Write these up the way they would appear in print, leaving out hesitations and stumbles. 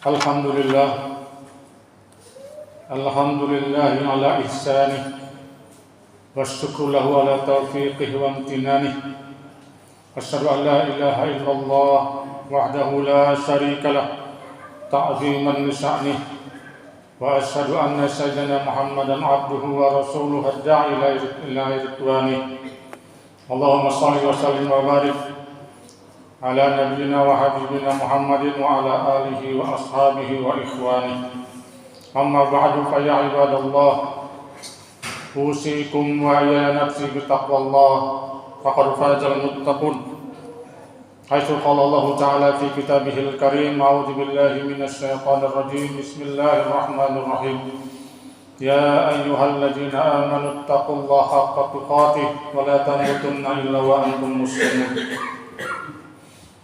Alhamdulillah, Alhamdulillahi ala ihsanih, wasyukru lahu ala taufiqih wa amtinanih. Asyhadu an la ilaha illallah wahdahu la syarika lah, ta'ziman li sya'nih. Wa asyhadu anna sayyidina Muhammadan abduhu wa rasuluhu ad-da'i ila ridwanih. Allahumma shalli wa sallim wa barik ala nabiyyina wa habibina Muhammadin wa ala alihi wa ashabihi wa ikhwani. Amma ba'du fa ya ibadallah, usikum wa ya nafsi bi taqwallah, faqad fazal muttaqun. Haitsu qala Allah ta'ala fi kitabihil karim, a'udzu billahi minasy syaithanir rajim. Bismillahirrahmanirrahim. Ya ayyuhalladzina amanu taqullaha haqqa tuqatih wa la tamutunna illa wa antum muslimun.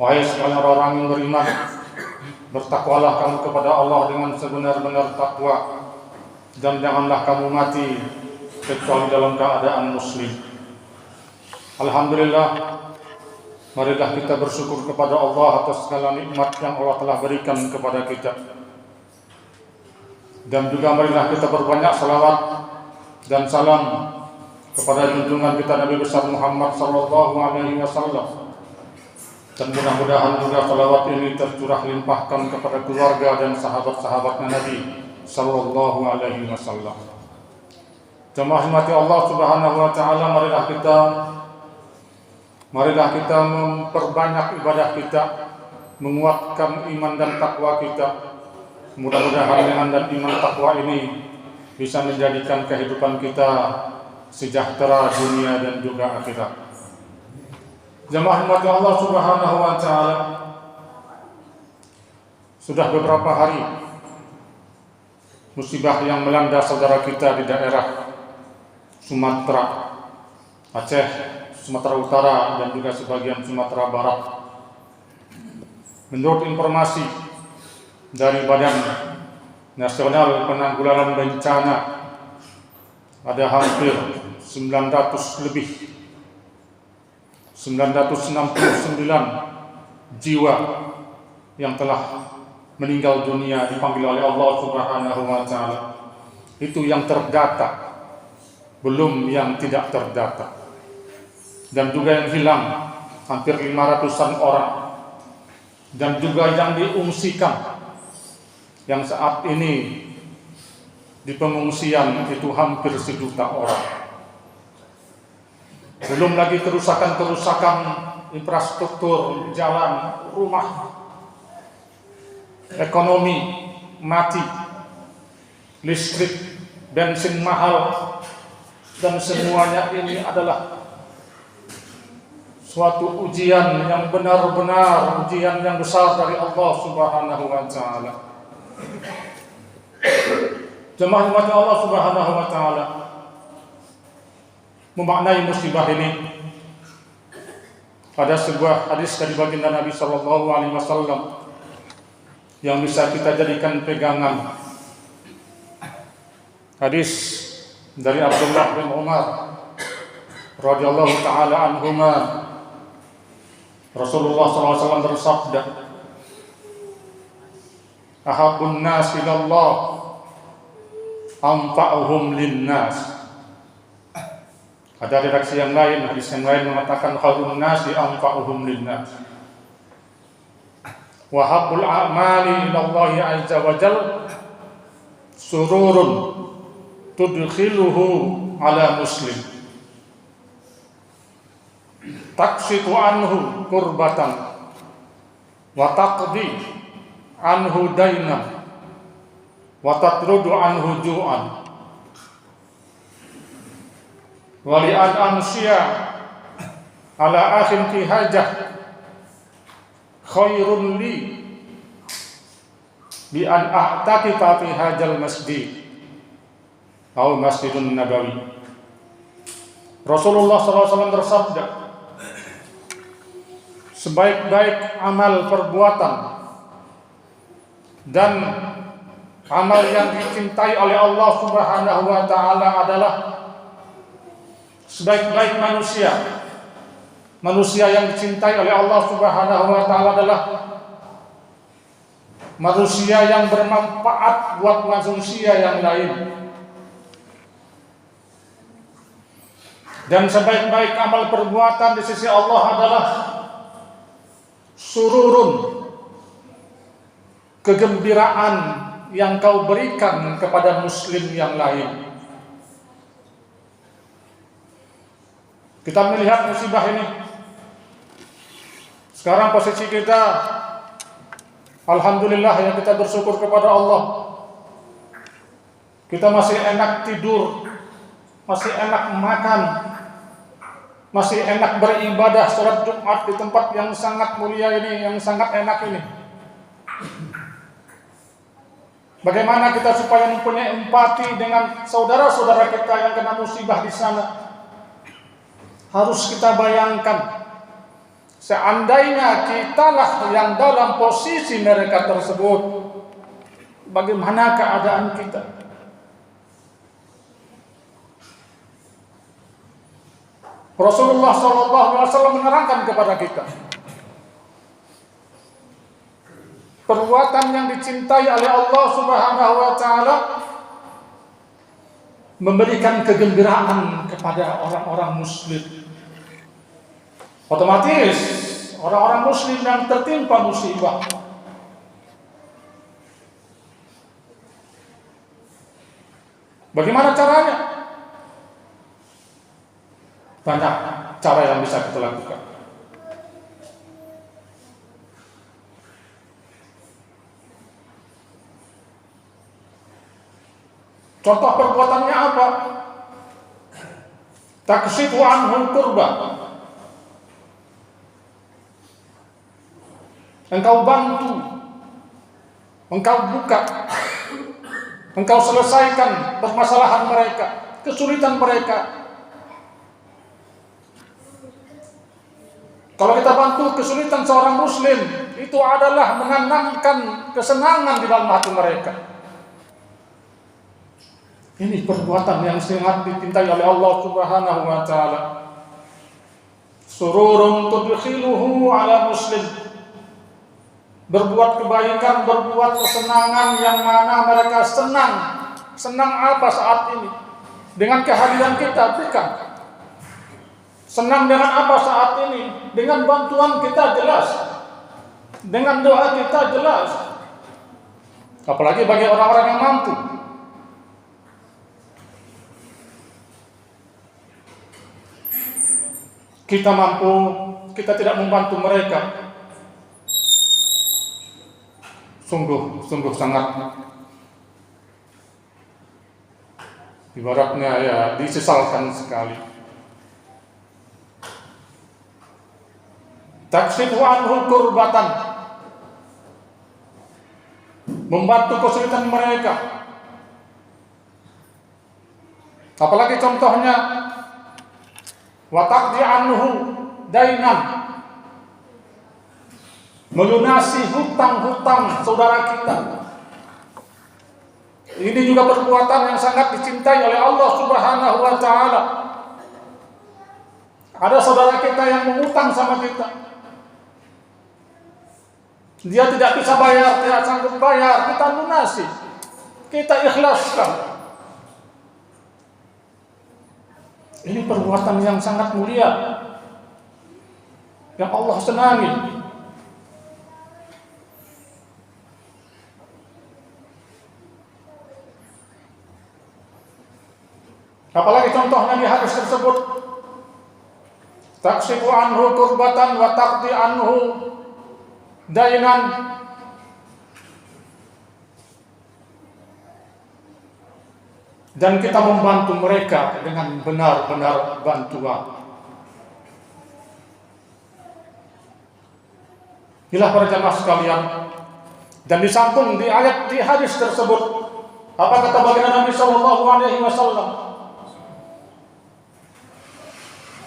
Wahai sekalian orang yang beriman, bertakwalah kamu kepada Allah dengan sebenar-benar takwa, dan janganlah kamu mati kecuali dalam keadaan muslim. Alhamdulillah, marilah kita bersyukur kepada Allah atas segala nikmat yang Allah telah berikan kepada kita. Dan juga marilah kita berbanyak salawat dan salam kepada junjungan kita Nabi besar Muhammad sallallahu alaihi wasallam. Dan mudah-mudahan juga salawat ini tercurah limpahkan kepada keluarga dan sahabat-sahabatnya Nabi sallallahu alaihi wasallam. Jemaah rahmati Allah Subhanahu wa taala, marilah kita memperbanyak ibadah kita, menguatkan iman dan takwa kita. Mudah-mudahan dengan dan iman takwa ini bisa menjadikan kehidupan kita sejahtera dunia dan juga akhirat. Jemaah rahmati Allah Subhanahu wa taala, sudah beberapa hari musibah yang melanda saudara kita di daerah Sumatera, Aceh, Sumatera Utara, dan juga sebagian Sumatera Barat. Menurut informasi dari Badan Nasional Penanggulangan Bencana, ada hampir 969 jiwa yang telah meninggal dunia dipanggil oleh Allah Subhanahu wa taala. Itu yang terdata, belum yang tidak terdata. Dan juga yang hilang hampir 500-an orang. Dan juga yang diungsikan, yang saat ini di pengungsian itu hampir 1 juta orang. Belum lagi kerusakan infrastruktur, jalan, rumah, ekonomi mati, listrik, bensin mahal, dan semuanya ini adalah suatu ujian yang benar-benar ujian yang besar dari Allah Subhanahu wa taala. Jemaah umat Allah Subhanahu wa taala, memaknai musibah ini, ada sebuah hadis dari baginda Nabi sallallahu alaihi wasallam yang bisa kita jadikan pegangan. Hadis dari Abdullah bin Umar radhiyallahu taala anhuma, Rasulullah sallallahu alaihi wasallam bersabda, "Ahabbun nas ilallah anfa'uhum linnas." Ada redaksi yang lain, hadis yang lain mengatakan khairun nasi anfa'uhum linnas. Wa habbul a'mali ilallahi azza wa jalla sururun tudkhiluhu ala muslim, taksitu anhu kurbatan wa taqdi anhu dainan wa tatrudu anhu ju'an. Wali an amsya ala akhin fi hajah khairun li bi an a'taqifa fi hajal masjid atau Masjidun Nabawi. Rasulullah SAW bersabda, sebaik-baik amal perbuatan dan amal yang dicintai oleh Allah Subhanahu wa taala adalah sebaik-baik manusia yang dicintai oleh Allah Subhanahu wa taala adalah manusia yang bermanfaat buat manusia yang lain. Dan sebaik-baik amal perbuatan di sisi Allah adalah sururun, kegembiraan yang kau berikan kepada muslim yang lain. Kita melihat musibah ini. Sekarang posisi kita, alhamdulillah ya, kita bersyukur kepada Allah. Kita masih enak tidur, masih enak makan, masih enak beribadah sholat Jumat di tempat yang sangat mulia ini, yang sangat enak ini. Bagaimana kita supaya mempunyai empati dengan saudara-saudara kita yang kena musibah di sana? Harus kita bayangkan, seandainya kitalah yang dalam posisi mereka tersebut, bagaimana keadaan kita? Rasulullah SAW menerangkan kepada kita, perbuatan yang dicintai oleh Allah Subhanahu wa Ta'ala memberikan kegembiraan kepada orang-orang muslim. Otomatis orang-orang muslim yang tertimpa musibah, bagaimana caranya? Banyak cara yang bisa kita lakukan. Contoh perbuatannya apa? Takshifu anhum kurba. Engkau bantu, engkau buka, engkau selesaikan permasalahan mereka, kesulitan mereka. Kalau kita bantu kesulitan seorang muslim, itu adalah menanamkan kesenangan di dalam hati mereka. Ini perbuatan yang sangat dicintai oleh Allah Subhanahu wa Ta'ala. Sururun tudkhiluhu ala muslim. Berbuat kebaikan, berbuat kesenangan yang mana mereka senang. Senang apa saat ini? Dengan kehadiran kita, bukan? Senang dengan apa saat ini? Dengan bantuan kita jelas, dengan doa kita jelas. Apalagi bagi orang-orang yang mampu. Kita mampu, kita tidak membantu mereka, sungguh sangat ibaratnya ya disesalkan sekali. Takshifu anhu kurbatan, membantu kesulitan mereka. Apalagi contohnya, wa taqdi anhu dainan, melunasi hutang-hutang saudara kita. Ini juga perbuatan yang sangat dicintai oleh Allah Subhanahu wa Ta'ala. Ada saudara kita yang mengutang sama kita, dia tidak bisa bayar, tidak sanggup bayar, kita lunasi, kita ikhlaskan. Ini perbuatan yang sangat mulia, yang Allah senangi. Apalagi contohnya di hadis tersebut, takshifu anhu kurbatan wa taqdi anhu dainan. Dan kita membantu mereka dengan benar-benar bantuan. Inilah para jamaah sekalian. Dan disambung di ayat di hadis tersebut, apa kata baginda Nabi sallallahu alaihi wasallam?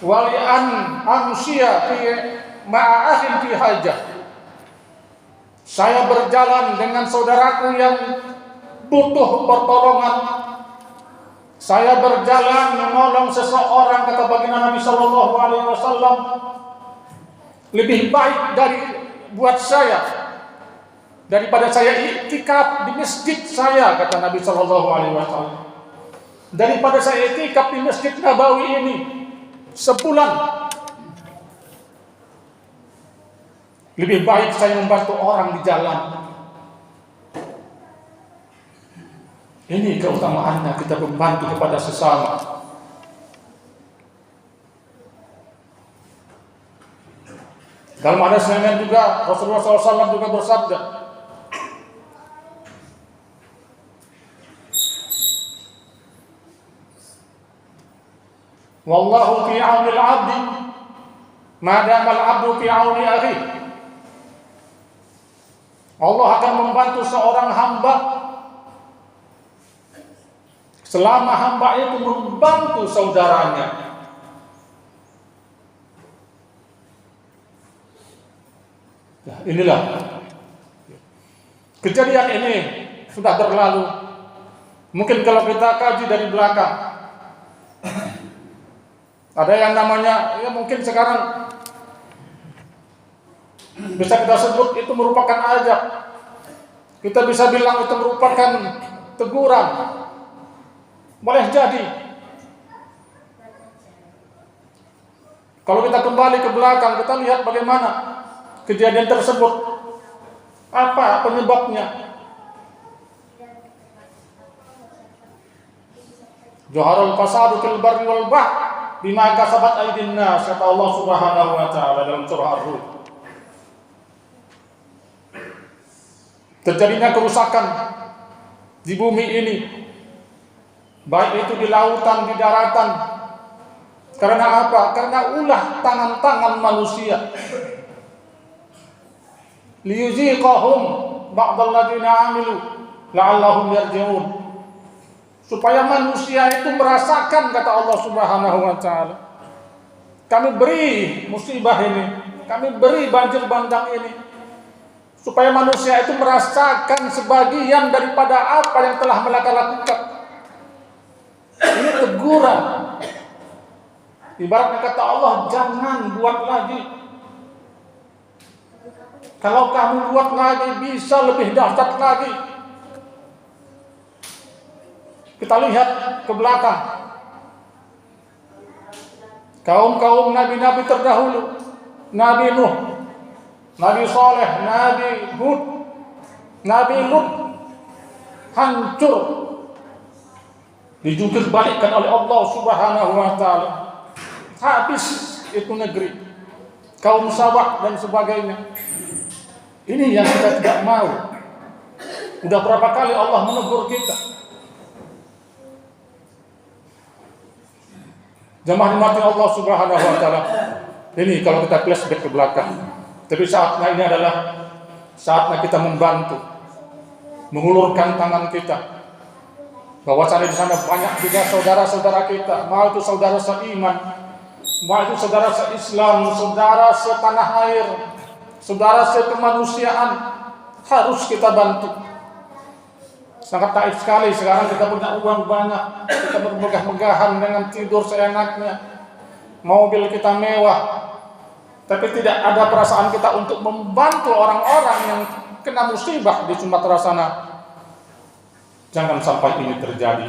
Wali'an amsya fi ma'akhin fi hajah. Saya berjalan dengan saudaraku yang butuh pertolongan. Saya berjalan menolong seseorang, kata baginda Nabi sallallahu alaihi wasallam, lebih baik dari buat saya daripada saya iktikaf di masjid saya, kata Nabi Shallallahu Alaihi Wasallam. Daripada saya iktikaf di Masjid Nabawi ini sebulan, lebih baik saya membantu orang di jalan. Ini keutamaannya, kita membantu kepada sesama. Dalam hadis yang lain juga Rasulullah SAW juga bersabda, wallahu fi auni al-'abdi ma dama al-'abdu fi auni akhihi. Allah akan membantu seorang hamba selama hamba itu membantu saudaranya. Nah, inilah kejadian ini sudah berlalu. Mungkin kalau kita kaji dari belakang, ada yang namanya, ya mungkin sekarang bisa kita sebut itu merupakan azab. Kita bisa bilang itu merupakan teguran. Boleh jadi. Kalau kita kembali ke belakang, kita lihat bagaimana kejadian tersebut. Apa penyebabnya? Zaharul fasadu fil barri wal bahr bima kasabat aydin nas, kata Allah Subhanahu wa taala dalam surah Ar-Rum. Terjadinya kerusakan di bumi ini, baik itu di lautan, di daratan. Karena apa? Karena ulah tangan-tangan manusia. Liyuziqahum ba'dalladzina 'amilu la'allahum yarji'un. Supaya manusia itu merasakan, kata Allah Subhanahu wa taala. Kami beri musibah ini, kami beri banjir bandang ini, supaya manusia itu merasakan sebagian daripada apa yang telah mereka lakukan. Ini teguran. Ibaratnya kata Allah, jangan buat lagi. Kalau kamu buat lagi, bisa lebih dahsyat lagi. Kita lihat ke belakang. Kaum-kaum nabi-nabi terdahulu, Nabi Nuh, Nabi Saleh, Nabi Hud, Nabi Lut, hancur, dijungkir balikkan oleh Allah Subhanahu wa taala. Habis itu negeri. Kaum Sabah dan sebagainya. Ini yang kita tidak mau. Udah berapa kali Allah menegur kita. Jamaah dimati Allah Subhanahu wa taala. Ini kalau kita flashback ke belakang. Tapi saatnya ini adalah saatnya kita membantu, mengulurkan tangan kita. Bahwasanya di sana banyak juga saudara-saudara kita, mau itu saudara seiman, mau itu saudara se-Islam, saudara setanah air, saudara sekemanusiaan, harus kita bantu. Sangat taib sekali sekarang kita punya uang banyak, kita bermegah-megahan dengan tidur seenaknya, mobil kita mewah, tapi tidak ada perasaan kita untuk membantu orang-orang yang kena musibah di Sumatera sana. Jangan sampai ini terjadi.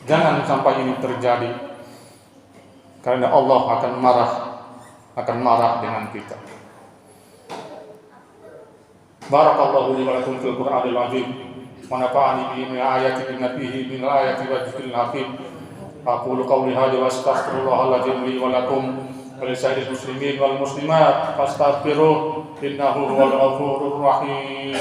Jangan sampai ini terjadi. Karena Allah akan marah dengan kita. Barakallahu li wa lakum fil Qur'anil azim wa nafa'ani bihi min ayati nabihi min ayati wa dhikril hakim. Aqulu qawli hadha wa astaghfirullahal azim li wa lakum wa li sa'iril muslimin wal muslimat fastaghfiruhu innahu huwal ghafurur rahim.